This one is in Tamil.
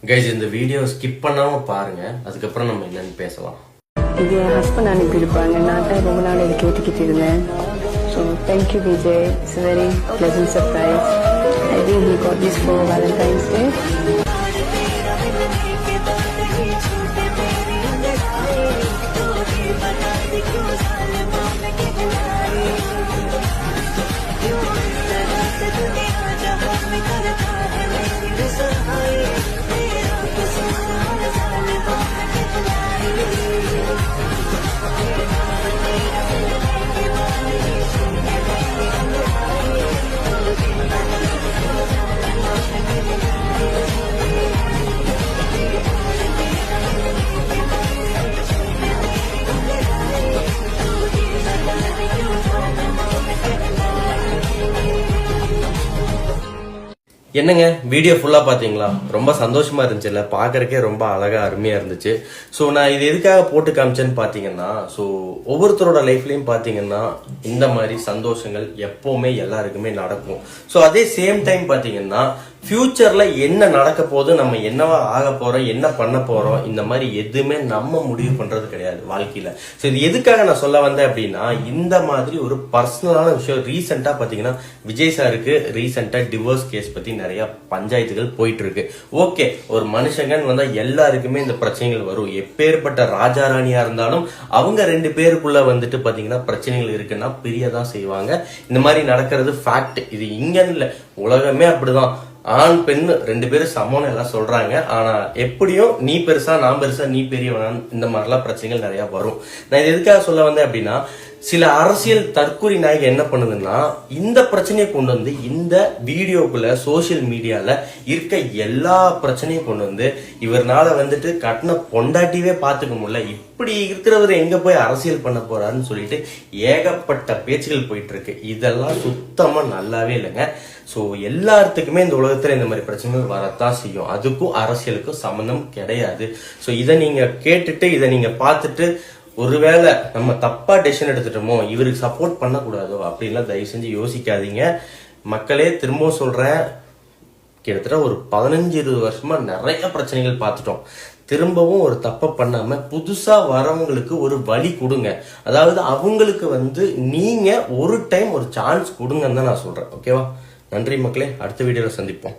கைஸ் இந்த வீடியோ ஸ்கிப் பண்ணாம பாருங்க, அதுக்கப்புறம் நம்ம என்னன்னு பேசலாம். இது என் ஹஸ்பண்ட் அனுப்பியிருப்பாங்க, நான் தான் ரொம்ப நாள் இதை கேட்டுக்கிட்டு இருந்தேன். So thank you Vijay, it's very pleasant surprise. I think he got this for valentine's day. என்னங்க வீடியோ ஃபுல்லா பாத்தீங்களா? ரொம்ப சந்தோஷமா இருந்துச்சுல்ல, பாக்குறதுக்கே ரொம்ப அழகா அருமையா இருந்துச்சு. ஸோ நான் இது எதுக்காக போட்டு காமிச்சேன்னு பாத்தீங்கன்னா, ஸோ ஒவ்வொருத்தரோட லைஃப்லயும் பாத்தீங்கன்னா இந்த மாதிரி சந்தோஷங்கள் எப்பவுமே எல்லாருக்குமே நடக்கும். ஸோ அதே சேம் டைம் பாத்தீங்கன்னா ஃபியூச்சர்ல என்ன நடக்க போகுது, நம்ம என்னவா ஆக போறோம், என்ன பண்ண போறோம், இந்த மாதிரி எதுவுமே நம்ம முடிவு பண்றது கிடையாது வாழ்க்கையில. ஸோ இது எதுக்காக நான் சொல்ல வந்தேன் அப்படின்னா, இந்த மாதிரி ஒரு பர்சனலான விஷயம். ரீசெண்டா பாத்தீங்கன்னா விஜய் சாருக்கு ரீசெண்டா டிவோர்ஸ் கேஸ் பத்தி நிறைய பஞ்சாயத்துகள் போயிட்டு இருக்கு. ஓகே, ஒரு மனுஷங்கன்னு வந்தா எல்லாருக்குமே இந்த பிரச்சனைகள் வரும். எப்பேற்பட்ட ராஜா ராணியா இருந்தாலும் அவங்க ரெண்டு பேருக்குள்ள வந்துட்டு பாத்தீங்கன்னா பிரச்சனைகள் இருக்குன்னா பிரியதான் செய்வாங்க. இந்த மாதிரி நடக்கிறது ஃபேக்ட். இது இங்கன்னு இல்ல, உலகமே அப்படிதான். ஆண் பெண் ரெண்டு பேரும் சமம்னு எல்லாம் சொல்றாங்க. ஆனா எப்படியும் நீ பெருசா நான் பெருசா நீ பெரியவனான் இந்த மாதிரிலாம் பிரச்சனைகள் நிறைய வரும். நான் இது எதுக்காக சொல்ல வந்தேன் அப்படின்னா, சில அரசியல் தற்கொலை நாயகம் என்ன பண்ணுதுன்னா, இந்த பிரச்சனையை கொண்டு வந்து இந்த வீடியோக்குள்ள சோசியல் மீடியால இருக்க எல்லா பிரச்சனையும் கொண்டு வந்து இவர்னால வந்துட்டு கட்டின பொண்டாட்டிவே பாத்துக்க முடியல, இப்படி இருக்கிறவர் எங்க போய் அரசியல் பண்ண போறாருன்னு சொல்லிட்டு ஏகப்பட்ட பேச்சுகள் போயிட்டு இருக்கு. இதெல்லாம் சுத்தமா நல்லாவே இல்லைங்க. ஸோ எல்லாத்துக்குமே இந்த உலகத்துல இந்த மாதிரி பிரச்சனைகள் வரத்தான் செய்யும். அதுக்கும் அரசியலுக்கும் சம்பந்தம் கிடையாது. ஸோ இதை நீங்க கேட்டுட்டு இதை நீங்க பார்த்துட்டு ஒருவேளை நம்ம தப்பா டெசிஷன் எடுத்துட்டோமோ, இவருக்கு சப்போர்ட் பண்ணக்கூடாதோ அப்படின்லாம் தயவு செஞ்சு யோசிக்காதீங்க மக்களே. திரும்பவும் சொல்றேன், கிட்டத்தட்ட ஒரு 15-20 வருஷமா நிறைய பிரச்சனைகள் பார்த்துட்டோம். திரும்பவும் ஒரு தப்பை பண்ணாம புதுசா வரவங்களுக்கு ஒரு வழி கொடுங்க. அதாவது அவங்களுக்கு வந்து நீங்க ஒரு டைம் ஒரு சான்ஸ் கொடுங்கன்னு தான் நான் சொல்றேன். ஓகேவா? நன்றி மக்களே, அடுத்த வீடியோல சந்திப்போம்.